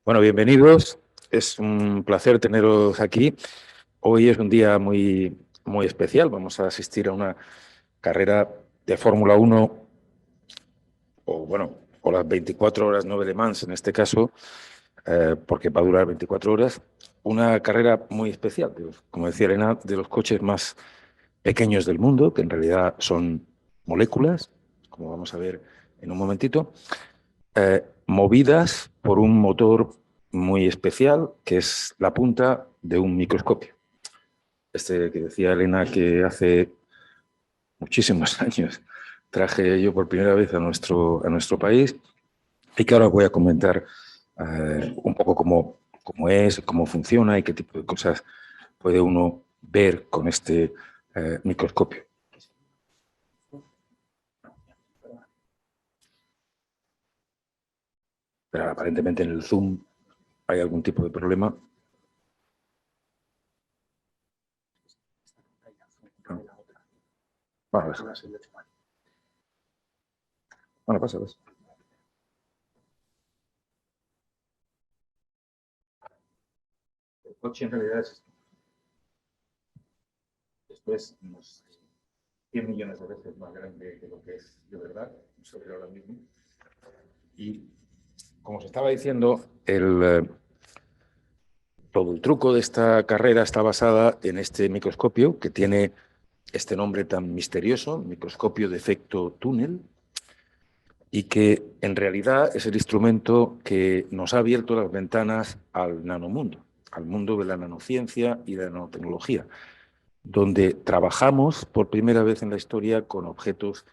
Bueno, bienvenidos. Es un placer teneros aquí. Hoy es un día muy especial. Vamos a asistir a una carrera de Fórmula 1, o las 24 horas, no de Le Mans en este caso, porque va a durar 24 horas. Una carrera muy especial, como decía Elena, de los coches más pequeños del mundo, que en realidad son moléculas, como vamos a ver en un momentito, movidas por un motor muy especial, que es la punta de un microscopio. Este que decía Elena que hace muchísimos años traje yo por primera vez a nuestro país y que ahora voy a comentar un poco cómo es, cómo funciona y qué tipo de cosas puede uno ver con este microscopio. Pero aparentemente en el Zoom hay algún tipo de problema. Bueno, pasa. El coche en realidad es unos 100 millones de veces más grande de lo que es de verdad, sobre ahora mismo. Y como os estaba diciendo, todo el truco de esta carrera está basada en este microscopio que tiene este nombre tan misterioso, microscopio de efecto túnel, y que en realidad es el instrumento que nos ha abierto las ventanas al nanomundo, al mundo de la nanociencia y de la nanotecnología, donde trabajamos por primera vez en la historia con objetos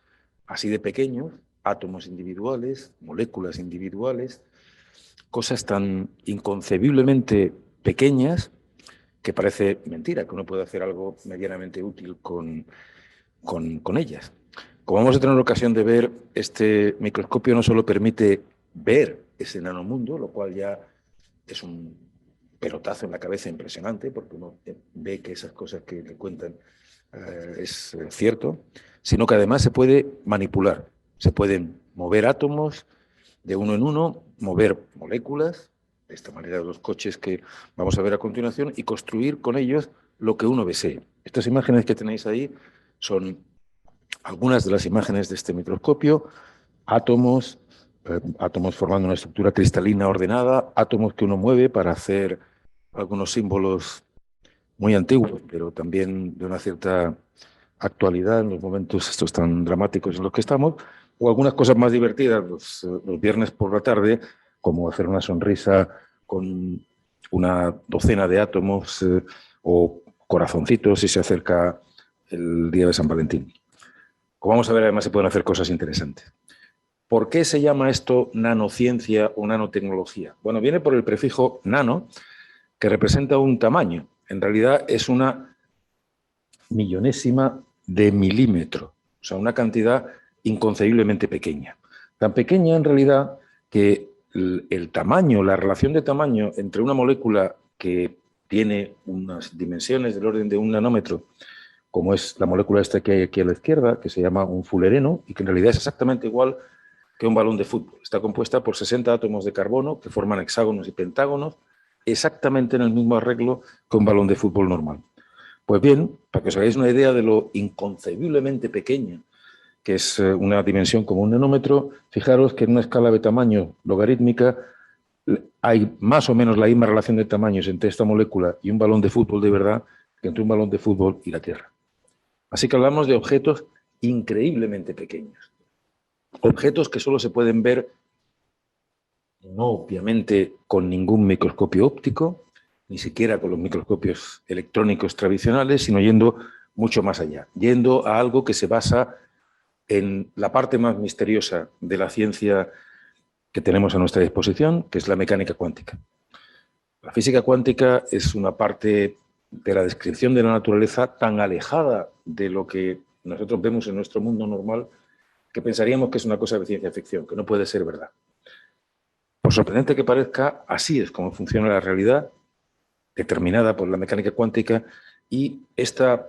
así de pequeños, átomos individuales, moléculas individuales, cosas tan inconcebiblemente pequeñas que parece mentira que uno puede hacer algo medianamente útil con ellas. Como vamos a tener ocasión de ver, este microscopio no solo permite ver ese nanomundo, lo cual ya es un pelotazo en la cabeza impresionante, porque uno ve que esas cosas que le cuentan es cierto, sino que además se puede manipular. Se pueden mover átomos de uno en uno, mover moléculas, de esta manera los coches que vamos a ver a continuación, y construir con ellos lo que uno desee. Estas imágenes que tenéis ahí son algunas de las imágenes de este microscopio, átomos, átomos formando una estructura cristalina ordenada, átomos que uno mueve para hacer algunos símbolos muy antiguos, pero también de una cierta actualidad en los momentos estos tan dramáticos en los que estamos, o algunas cosas más divertidas los viernes por la tarde, como hacer una sonrisa con una docena de átomos o corazoncitos si se acerca el día de San Valentín. Como vamos a ver, además se pueden hacer cosas interesantes. ¿Por qué se llama esto nanociencia o nanotecnología? Bueno, viene por el prefijo nano, que representa un tamaño. En realidad es una millonésima de milímetro, o sea, una cantidad inconcebiblemente pequeña. Tan pequeña en realidad que el tamaño, la relación de tamaño entre una molécula que tiene unas dimensiones del orden de un nanómetro, como es la molécula esta que hay aquí a la izquierda, que se llama un fullereno, y que en realidad es exactamente igual que un balón de fútbol. Está compuesta por 60 átomos de carbono que forman hexágonos y pentágonos, exactamente en el mismo arreglo que un balón de fútbol normal. Pues bien, para que os hagáis una idea de lo inconcebiblemente pequeña que es una dimensión como un nanómetro, fijaros que en una escala de tamaño logarítmica hay más o menos la misma relación de tamaños entre esta molécula y un balón de fútbol de verdad que entre un balón de fútbol y la Tierra. Así que hablamos de objetos increíblemente pequeños. Objetos que solo se pueden ver, no obviamente con ningún microscopio óptico, ni siquiera con los microscopios electrónicos tradicionales, sino yendo mucho más allá, yendo a algo que se basa en la parte más misteriosa de la ciencia que tenemos a nuestra disposición, que es la mecánica cuántica. La física cuántica es una parte de la descripción de la naturaleza tan alejada de lo que nosotros vemos en nuestro mundo normal que pensaríamos que es una cosa de ciencia ficción, que no puede ser verdad. Por sorprendente que parezca, así es como funciona la realidad, determinada por la mecánica cuántica, y esta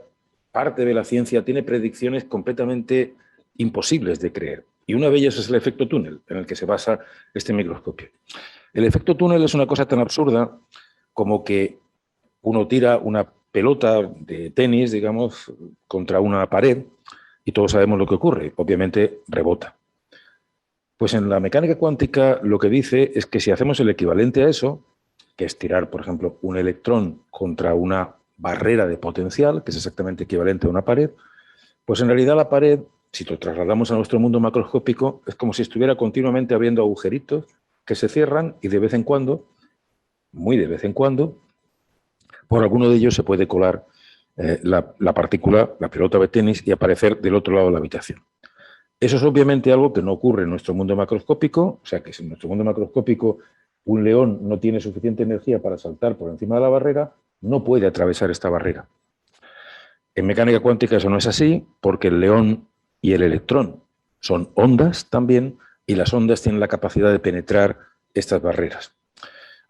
parte de la ciencia tiene predicciones completamente imposibles de creer. Y una de ellas es el efecto túnel, en el que se basa este microscopio. El efecto túnel es una cosa tan absurda como que uno tira una pelota de tenis, digamos, contra una pared y todos sabemos lo que ocurre. Obviamente rebota. Pues en la mecánica cuántica lo que dice es que si hacemos el equivalente a eso, que es tirar, por ejemplo, un electrón contra una barrera de potencial, que es exactamente equivalente a una pared, pues en realidad la pared, si lo trasladamos a nuestro mundo macroscópico, es como si estuviera continuamente habiendo agujeritos que se cierran y de vez en cuando, muy de vez en cuando, por alguno de ellos se puede colar la partícula, la pelota de tenis, y aparecer del otro lado de la habitación. Eso es obviamente algo que no ocurre en nuestro mundo macroscópico, o sea que si en nuestro mundo macroscópico un león no tiene suficiente energía para saltar por encima de la barrera, no puede atravesar esta barrera. En mecánica cuántica eso no es así, porque el león y el electrón son ondas también, y las ondas tienen la capacidad de penetrar estas barreras.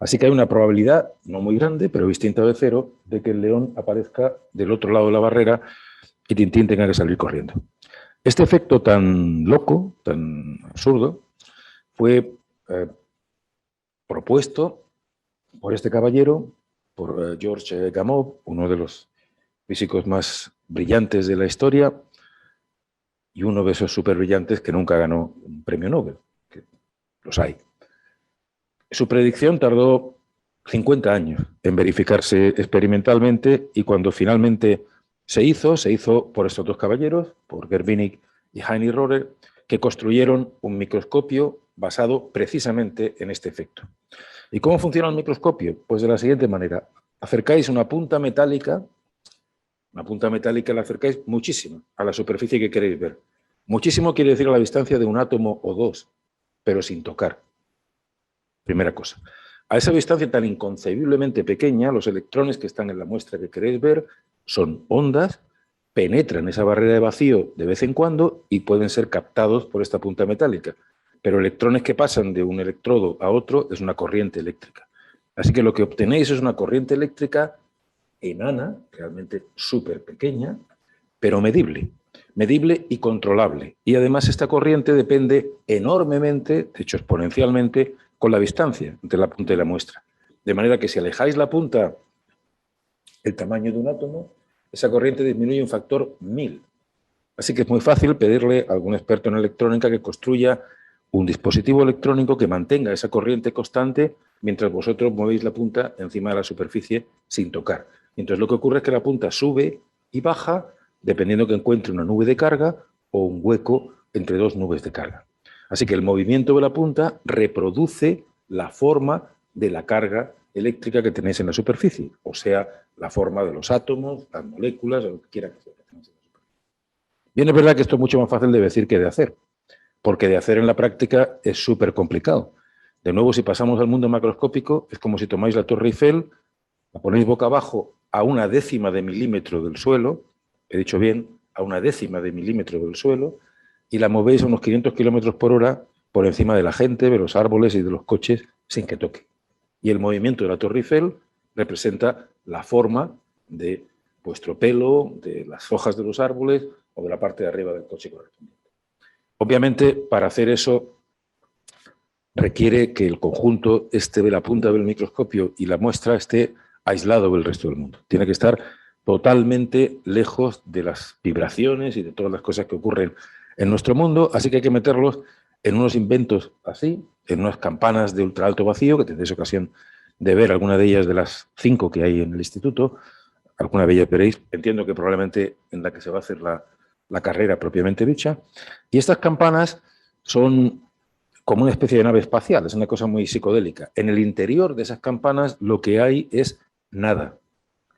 Así que hay una probabilidad, no muy grande, pero distinta de cero, de que el león aparezca del otro lado de la barrera y Tintín tenga que salir corriendo. Este efecto tan loco, tan absurdo, fue propuesto por este caballero, por George Gamow, uno de los físicos más brillantes de la historia y uno de esos súper brillantes que nunca ganó un premio Nobel, que los hay. Su predicción tardó 50 años en verificarse experimentalmente y cuando finalmente se hizo por estos dos caballeros, por Gervinich y Heinrich Rohrer, que construyeron un microscopio basado precisamente en este efecto. ¿Y cómo funciona el microscopio? Pues de la siguiente manera. Acercáis una punta metálica la acercáis muchísimo a la superficie que queréis ver. Muchísimo quiere decir a la distancia de un átomo o dos, pero sin tocar. Primera cosa. A esa distancia tan inconcebiblemente pequeña, los electrones que están en la muestra que queréis ver son ondas, penetran esa barrera de vacío de vez en cuando y pueden ser captados por esta punta metálica. Pero electrones que pasan de un electrodo a otro es una corriente eléctrica. Así que lo que obtenéis es una corriente eléctrica enana, realmente súper pequeña, pero medible y controlable. Y además esta corriente depende enormemente, de hecho exponencialmente, con la distancia entre la punta y la muestra. De manera que si alejáis la punta el tamaño de un átomo, esa corriente disminuye un factor 1000. Así que es muy fácil pedirle a algún experto en electrónica que construya un dispositivo electrónico que mantenga esa corriente constante mientras vosotros movéis la punta encima de la superficie sin tocar. Entonces lo que ocurre es que la punta sube y baja dependiendo que encuentre una nube de carga o un hueco entre dos nubes de carga. Así que el movimiento de la punta reproduce la forma de la carga eléctrica que tenéis en la superficie, o sea, la forma de los átomos, las moléculas, o lo que quiera que sea. Bien, es verdad que esto es mucho más fácil de decir que de hacer, porque de hacer en la práctica es súper complicado. De nuevo, si pasamos al mundo macroscópico, es como si tomáis la Torre Eiffel, la ponéis boca abajo a 1/10 de milímetro del suelo, he dicho bien, a 1/10 de milímetro del suelo, y la movéis a unos 500 kilómetros por hora por encima de la gente, de los árboles y de los coches sin que toque. Y el movimiento de la Torre Eiffel representa la forma de vuestro pelo, de las hojas de los árboles o de la parte de arriba del coche correspondiente. Obviamente, para hacer eso requiere que el conjunto de la punta del microscopio y la muestra esté aislado del resto del mundo. Tiene que estar totalmente lejos de las vibraciones y de todas las cosas que ocurren en nuestro mundo, así que hay que meterlos en unos inventos así, en unas campanas de ultra alto vacío, que tendréis ocasión de ver alguna de ellas de las 5 que hay en el instituto, alguna de ellas veréis, entiendo que probablemente en la que se va a hacer la carrera propiamente dicha, y estas campanas son como una especie de nave espacial, es una cosa muy psicodélica. En el interior de esas campanas lo que hay es nada,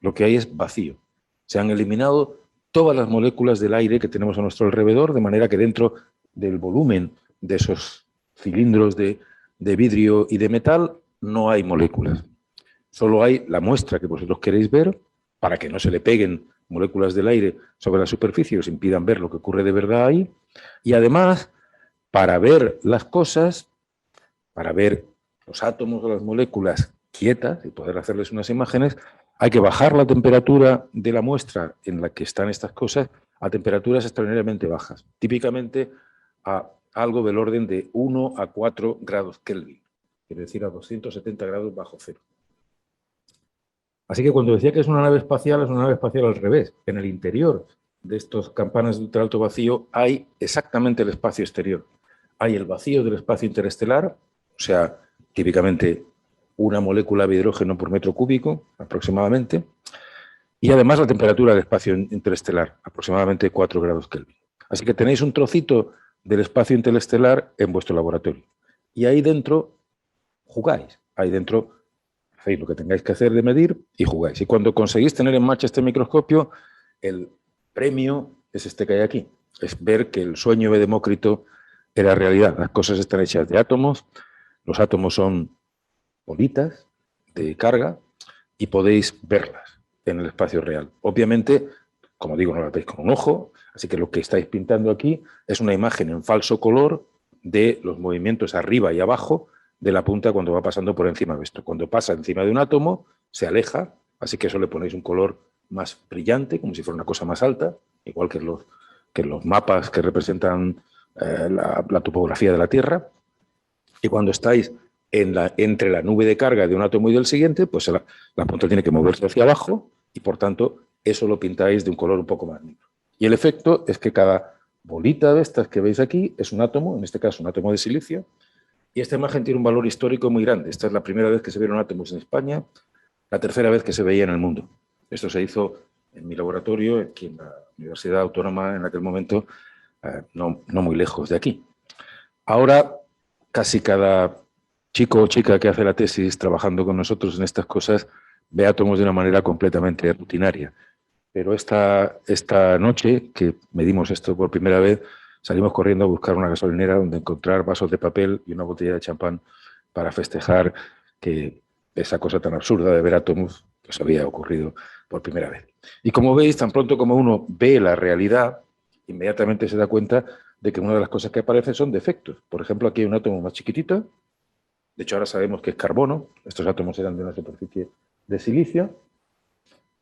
lo que hay es vacío. Se han eliminado todas las moléculas del aire que tenemos a nuestro alrededor, de manera que dentro del volumen de esos cilindros de vidrio y de metal no hay moléculas. Solo hay la muestra que vosotros queréis ver para que no se le peguen moléculas del aire sobre la superficie y os impidan ver lo que ocurre de verdad ahí. Y además, para ver las cosas, para ver los átomos o las moléculas quietas y poder hacerles unas imágenes, hay que bajar la temperatura de la muestra en la que están estas cosas a temperaturas extraordinariamente bajas, típicamente a algo del orden de 1 a 4 grados Kelvin. quiere decir a 270 grados bajo cero. Así que cuando decía que es una nave espacial al revés. En el interior de estos campanas de ultraalto vacío hay exactamente el espacio exterior. Hay el vacío del espacio interestelar, o sea, típicamente una molécula de hidrógeno por metro cúbico, aproximadamente, y además la temperatura del espacio interestelar, aproximadamente 4 grados Kelvin. Así que tenéis un trocito del espacio interestelar en vuestro laboratorio. Y ahí dentro jugáis, ahí dentro hacéis lo que tengáis que hacer de medir y jugáis. Y cuando conseguís tener en marcha este microscopio, el premio es este que hay aquí. Es ver que el sueño de Demócrito era realidad. Las cosas están hechas de átomos, los átomos son bolitas de carga y podéis verlas en el espacio real. Obviamente, como digo, no las veis con un ojo, así que lo que estáis pintando aquí es una imagen en falso color de los movimientos arriba y abajo de la punta cuando va pasando por encima de esto. Cuando pasa encima de un átomo, se aleja, así que eso le ponéis un color más brillante, como si fuera una cosa más alta, igual que los mapas que representan la topografía de la Tierra. Y cuando estáis entre la nube de carga de un átomo y del siguiente, pues la punta tiene que moverse hacia abajo y, por tanto, eso lo pintáis de un color un poco más negro. Y el efecto es que cada bolita de estas que veis aquí es un átomo, en este caso un átomo de silicio, y esta imagen tiene un valor histórico muy grande. Esta es la primera vez que se vieron átomos en España, la tercera vez que se veía en el mundo. Esto se hizo en mi laboratorio, aquí en la Universidad Autónoma en aquel momento, no muy lejos de aquí. Ahora, casi cada chico o chica que hace la tesis trabajando con nosotros en estas cosas ve átomos de una manera completamente rutinaria. Pero esta noche que medimos esto por primera vez, salimos corriendo a buscar una gasolinera donde encontrar vasos de papel y una botella de champán para festejar que esa cosa tan absurda de ver átomos pues había ocurrido por primera vez. Y como veis, tan pronto como uno ve la realidad, inmediatamente se da cuenta de que una de las cosas que aparecen son defectos. Por ejemplo, aquí hay un átomo más chiquitito. De hecho, ahora sabemos que es carbono. Estos átomos eran de una superficie de silicio.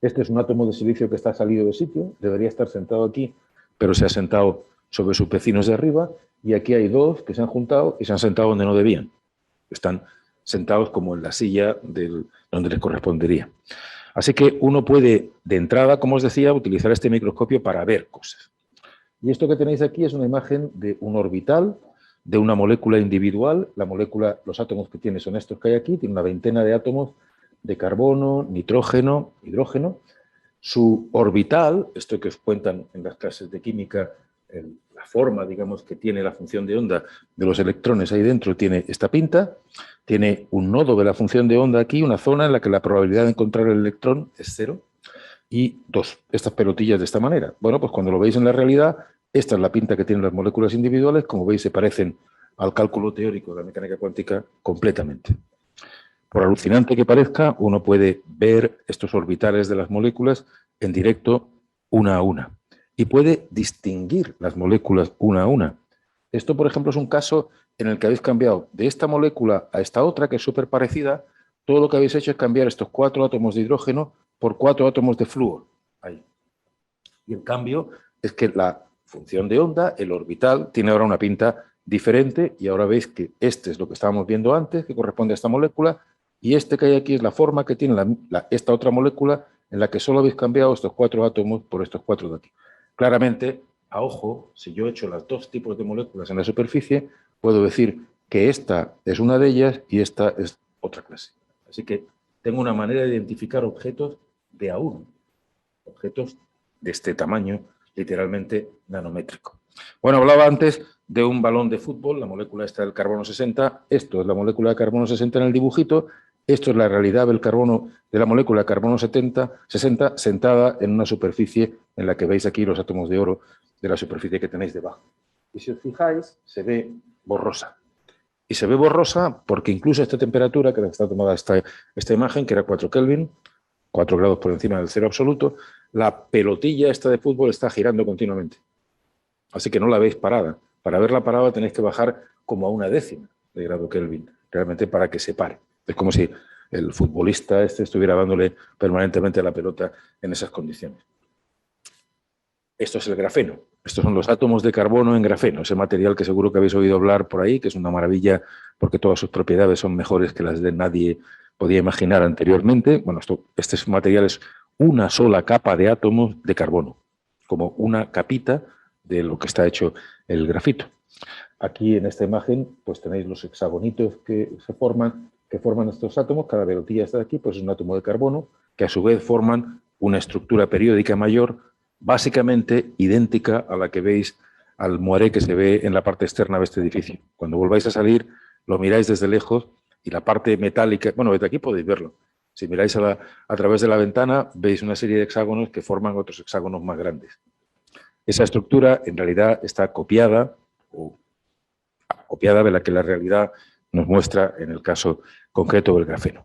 Este es un átomo de silicio que está salido de sitio. Debería estar sentado aquí, pero se ha sentado sobre sus vecinos de arriba. Y aquí hay dos que se han juntado y se han sentado donde no debían. Están sentados como en la silla donde les correspondería. Así que uno puede, de entrada, como os decía, utilizar este microscopio para ver cosas. Y esto que tenéis aquí es una imagen de un orbital, de una molécula individual. La molécula, los átomos que tiene son estos que hay aquí, tiene una veintena de átomos de carbono, nitrógeno, hidrógeno. Su orbital, esto que os cuentan en las clases de química, la forma, digamos, que tiene la función de onda de los electrones ahí dentro, tiene esta pinta, tiene un nodo de la función de onda aquí, una zona en la que la probabilidad de encontrar el electrón es 0, y estas pelotillas de esta manera. Bueno, pues cuando lo veis en la realidad, esta es la pinta que tienen las moléculas individuales. Como veis, se parecen al cálculo teórico de la mecánica cuántica completamente. Por alucinante que parezca, uno puede ver estos orbitales de las moléculas en directo una a una y puede distinguir las moléculas una a una. Esto, por ejemplo, es un caso en el que habéis cambiado de esta molécula a esta otra, que es súper parecida. Todo lo que habéis hecho es cambiar estos 4 átomos de hidrógeno por 4 átomos de flúor. Ahí. Y el cambio es que la función de onda, el orbital, tiene ahora una pinta diferente y ahora veis que este es lo que estábamos viendo antes, que corresponde a esta molécula, y este que hay aquí es la forma que tiene esta otra molécula en la que solo habéis cambiado estos 4 átomos por estos 4 de aquí. Claramente, a ojo, si yo echo los dos tipos de moléculas en la superficie, puedo decir que esta es una de ellas y esta es otra clase. Así que tengo una manera de identificar objetos de a uno, objetos de este tamaño, literalmente nanométrico. Bueno, hablaba antes de un balón de fútbol, la molécula esta del carbono 60, esto es la molécula de carbono 60 en el dibujito, esto es la realidad del carbono, de la molécula de carbono 60 sentada en una superficie en la que veis aquí los átomos de oro de la superficie que tenéis debajo. Y si os fijáis, se ve borrosa. Y se ve borrosa porque incluso a esta temperatura, que está tomada esta imagen, que era 4 Kelvin, 4 grados por encima del cero absoluto, la pelotilla esta de fútbol está girando continuamente. Así que no la veis parada. Para verla parada tenéis que bajar como a 1/10 de grado Kelvin, realmente para que se pare. Es como si el futbolista estuviera dándole permanentemente a la pelota en esas condiciones. Esto es el grafeno. Estos son los átomos de carbono en grafeno, ese material que seguro que habéis oído hablar por ahí, que es una maravilla porque todas sus propiedades son mejores que las de nadie podía imaginar anteriormente. Bueno, este material es una sola capa de átomos de carbono, como una capita de lo que está hecho el grafito. Aquí en esta imagen pues tenéis los hexagonitos que forman estos átomos. Cada pelotilla está aquí, pues es un átomo de carbono, que a su vez forman una estructura periódica mayor, básicamente idéntica a la que veis al moiré que se ve en la parte externa de este edificio. Cuando volváis a salir, lo miráis desde lejos y la parte metálica, bueno, desde aquí podéis verlo. Si miráis a través de la ventana, veis una serie de hexágonos que forman otros hexágonos más grandes. Esa estructura en realidad está copiada de la que la realidad nos muestra en el caso concreto del grafeno.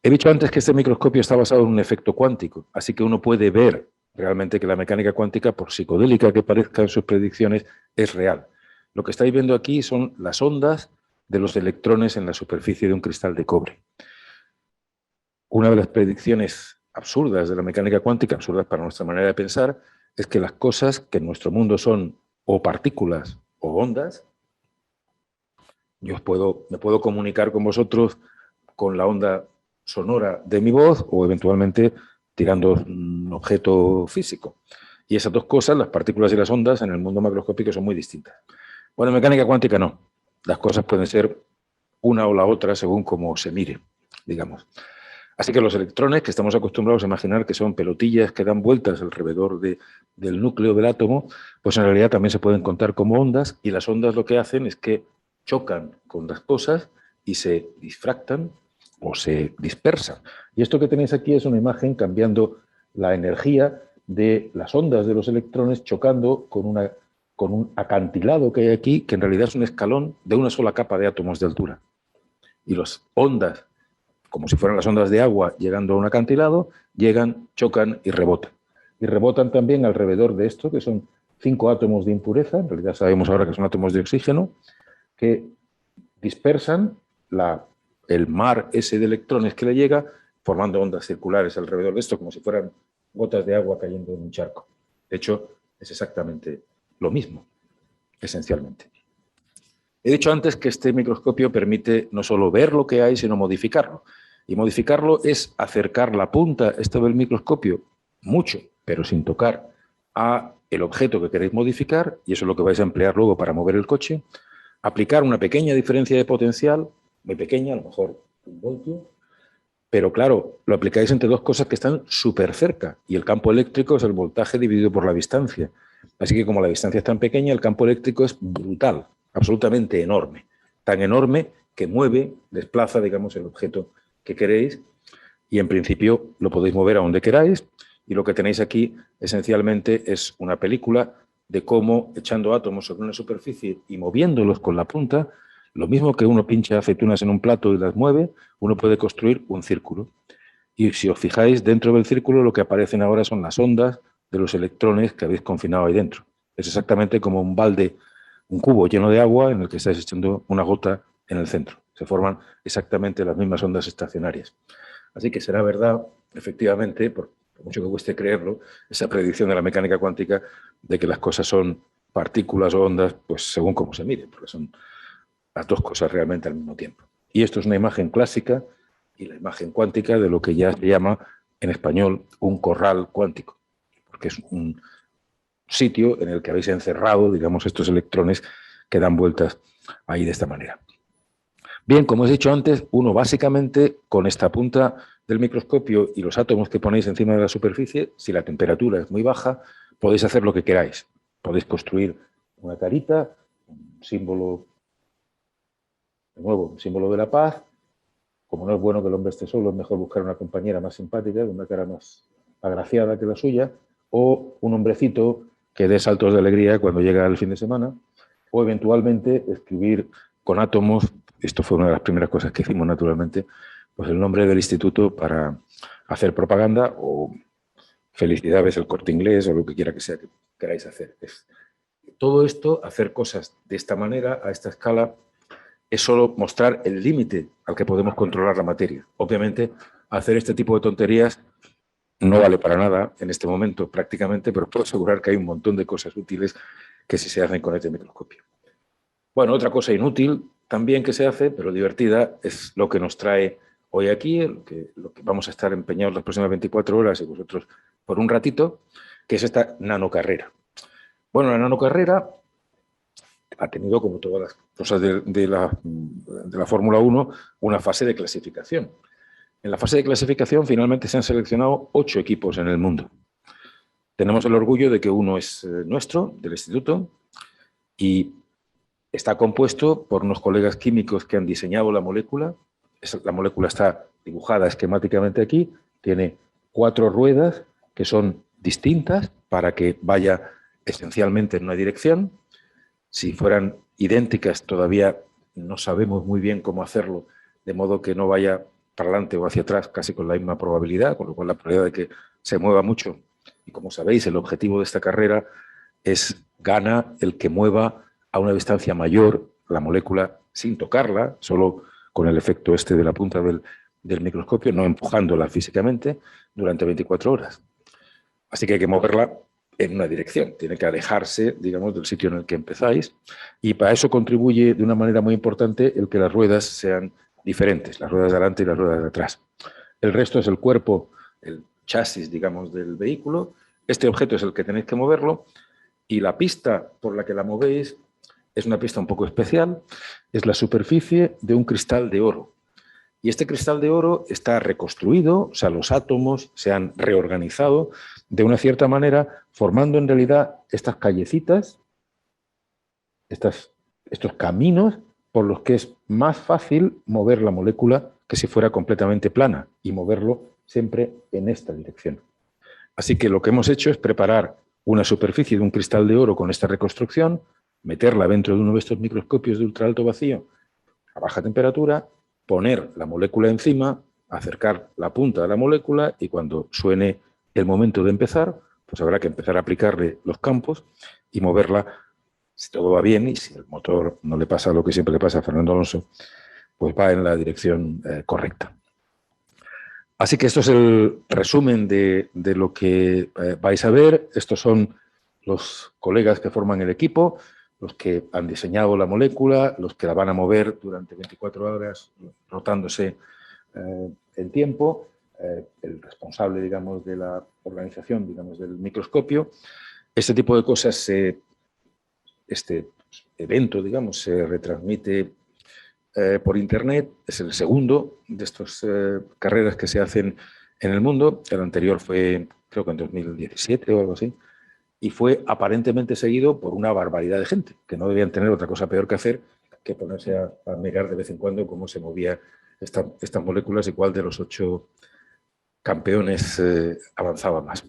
He dicho antes que este microscopio está basado en un efecto cuántico, así que uno puede ver realmente que la mecánica cuántica, por psicodélica que parezca en sus predicciones, es real. Lo que estáis viendo aquí son las ondas de los electrones en la superficie de un cristal de cobre. Una de las predicciones absurdas de la mecánica cuántica, absurdas para nuestra manera de pensar, es que las cosas que en nuestro mundo son o partículas o ondas, yo me puedo comunicar con vosotros con la onda sonora de mi voz o eventualmente tirando un objeto físico. Y esas dos cosas, las partículas y las ondas, en el mundo macroscópico son muy distintas. Bueno, en mecánica cuántica no. Las cosas pueden ser una o la otra según cómo se mire, digamos. Así que los electrones, que estamos acostumbrados a imaginar que son pelotillas que dan vueltas alrededor del núcleo del átomo, pues en realidad también se pueden contar como ondas, y las ondas lo que hacen es que chocan con las cosas y se difractan o se dispersan. Y esto que tenéis aquí es una imagen cambiando la energía de las ondas de los electrones chocando con un acantilado que hay aquí, que en realidad es un escalón de una sola capa de átomos de altura. Y las ondas, como si fueran las ondas de agua llegando a un acantilado, llegan, chocan y rebotan. Y rebotan también alrededor de esto, que son 5 átomos de impureza, en realidad sabemos ahora que son átomos de oxígeno, que dispersan el mar ese de electrones que le llega, formando ondas circulares alrededor de esto, como si fueran gotas de agua cayendo en un charco. De hecho, es exactamente lo mismo, esencialmente. He dicho antes que este microscopio permite no solo ver lo que hay, sino modificarlo. Y modificarlo es acercar la punta del microscopio mucho, pero sin tocar, a el objeto que queréis modificar, y eso es lo que vais a emplear luego para mover el coche, aplicar una pequeña diferencia de potencial, muy pequeña, a lo mejor 1 voltio, pero claro, lo aplicáis entre dos cosas que están súper cerca, y el campo eléctrico es el voltaje dividido por la distancia. Así que como la distancia es tan pequeña, el campo eléctrico es brutal, absolutamente enorme. Tan enorme que mueve, desplaza, digamos, el objeto que queréis, y en principio lo podéis mover a donde queráis, y lo que tenéis aquí esencialmente es una película de cómo, echando átomos sobre una superficie y moviéndolos con la punta, lo mismo que uno pincha aceitunas en un plato y las mueve, uno puede construir un círculo. Y si os fijáis, dentro del círculo lo que aparecen ahora son las ondas de los electrones que habéis confinado ahí dentro. Es exactamente como un balde, un cubo lleno de agua en el que estáis echando una gota en el centro. Se forman exactamente las mismas ondas estacionarias. Así que será verdad, efectivamente, por mucho que cueste creerlo, esa predicción de la mecánica cuántica de que las cosas son partículas o ondas, pues según cómo se mire, porque son las dos cosas realmente al mismo tiempo. Y esto es una imagen clásica y la imagen cuántica de lo que ya se llama en español un corral cuántico, porque es un sitio en el que habéis encerrado, digamos, estos electrones que dan vueltas ahí de esta manera. Bien, como os he dicho antes, uno básicamente con esta punta del microscopio y los átomos que ponéis encima de la superficie, si la temperatura es muy baja, podéis hacer lo que queráis. Podéis construir una carita, un símbolo, de nuevo, un símbolo de la paz. Como no es bueno que el hombre esté solo, es mejor buscar una compañera más simpática, con una cara más agraciada que la suya, o un hombrecito que dé saltos de alegría cuando llega el fin de semana, o eventualmente escribir con átomos, esto fue una de las primeras cosas que hicimos naturalmente, pues el nombre del instituto para hacer propaganda, o felicidades el Corte Inglés, o lo que quiera que sea que queráis hacer. Todo esto, hacer cosas de esta manera, a esta escala, es solo mostrar el límite al que podemos controlar la materia. Obviamente, hacer este tipo de tonterías no vale para nada en este momento prácticamente, pero puedo asegurar que hay un montón de cosas útiles que sí se hacen con este microscopio. Bueno, otra cosa inútil también que se hace, pero divertida, es lo que nos trae hoy aquí, lo que vamos a estar empeñados las próximas 24 horas y vosotros por un ratito, que es esta nanocarrera. Bueno, la nanocarrera ha tenido, como todas las cosas de la Fórmula 1, una fase de clasificación. En la fase de clasificación finalmente se han seleccionado 8 equipos en el mundo. Tenemos el orgullo de que uno es nuestro, del instituto, y está compuesto por unos colegas químicos que han diseñado la molécula. La molécula está dibujada esquemáticamente aquí, tiene 4 ruedas que son distintas para que vaya esencialmente en una dirección. Si fueran idénticas, todavía no sabemos muy bien cómo hacerlo, de modo que no vaya para adelante o hacia atrás casi con la misma probabilidad, con lo cual la probabilidad de que se mueva mucho. Y como sabéis, el objetivo de esta carrera es gana el que mueva a una distancia mayor la molécula sin tocarla, solo con el efecto este de la punta del microscopio, no empujándola físicamente, durante 24 horas. Así que hay que moverla en una dirección, tiene que alejarse, digamos, del sitio en el que empezáis, y para eso contribuye de una manera muy importante el que las ruedas sean diferentes, las ruedas de adelante y las ruedas de atrás. El resto es el cuerpo, el chasis, digamos, del vehículo. Este objeto es el que tenéis que moverlo, y la pista por la que la movéis es una pista un poco especial, es la superficie de un cristal de oro. Y este cristal de oro está reconstruido, o sea, los átomos se han reorganizado de una cierta manera, formando en realidad estas callecitas, estos caminos por los que es más fácil mover la molécula que si fuera completamente plana y moverlo siempre en esta dirección. Así que lo que hemos hecho es preparar una superficie de un cristal de oro con esta reconstrucción, meterla dentro de uno de estos microscopios de ultra alto vacío a baja temperatura, poner la molécula encima, acercar la punta de la molécula y cuando suene el momento de empezar, pues habrá que empezar a aplicarle los campos y moverla, si todo va bien y si el motor no le pasa lo que siempre le pasa a Fernando Alonso, pues va en la dirección correcta. Así que esto es el resumen de lo que vais a ver. Estos son los colegas que forman el equipo, los que han diseñado la molécula, los que la van a mover durante 24 horas, rotándose el tiempo, el responsable, digamos, de la organización, digamos, del microscopio. Este tipo de cosas, este evento, digamos, se retransmite por Internet. Es el segundo de estas carreras que se hacen en el mundo. El anterior fue, creo que en 2017 o algo así, y fue aparentemente seguido por una barbaridad de gente, que no debían tener otra cosa peor que hacer que ponerse a mirar de vez en cuando cómo se movía estas moléculas y cuál de los 8 campeones avanzaba más.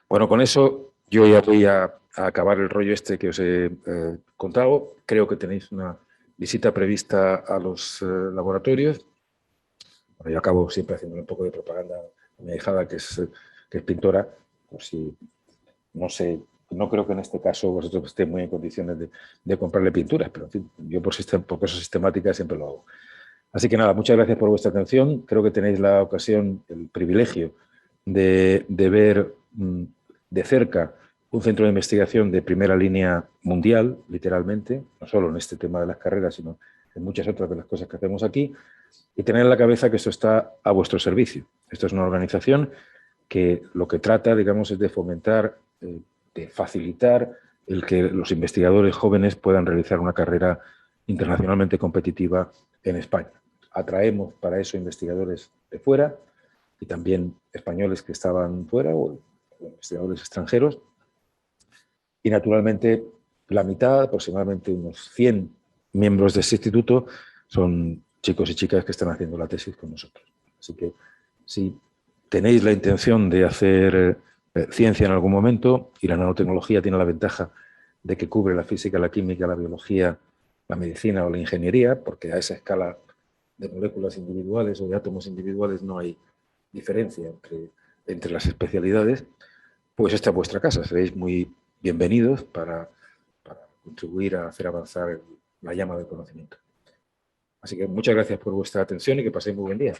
Bueno, con eso yo ya voy a acabar el rollo este que os he contado. Creo que tenéis una visita prevista a los laboratorios. Bueno, yo acabo siempre haciendo un poco de propaganda a mi hijada, que es pintora, por si, no sé, no creo que en este caso vosotros estéis muy en condiciones de comprarle pinturas, pero en fin, yo por cosas sistemáticas siempre lo hago. Así que nada, muchas gracias por vuestra atención. Creo que tenéis la ocasión, el privilegio de ver de cerca un centro de investigación de primera línea mundial, literalmente, no solo en este tema de las carreras, sino en muchas otras de las cosas que hacemos aquí, y tener en la cabeza que esto está a vuestro servicio. Esto es una organización que lo que trata, digamos, es de fomentar, de facilitar el que los investigadores jóvenes puedan realizar una carrera internacionalmente competitiva en España. Atraemos para eso investigadores de fuera y también españoles que estaban fuera o investigadores extranjeros. Y naturalmente la mitad, aproximadamente unos 100 miembros de este instituto, son chicos y chicas que están haciendo la tesis con nosotros. Así que si tenéis la intención de hacer ciencia en algún momento, y la nanotecnología tiene la ventaja de que cubre la física, la química, la biología, la medicina o la ingeniería, porque a esa escala de moléculas individuales o de átomos individuales no hay diferencia entre las especialidades, pues esta es vuestra casa. Seréis muy bienvenidos para contribuir a hacer avanzar la llama del conocimiento. Así que muchas gracias por vuestra atención y que paséis muy buen día.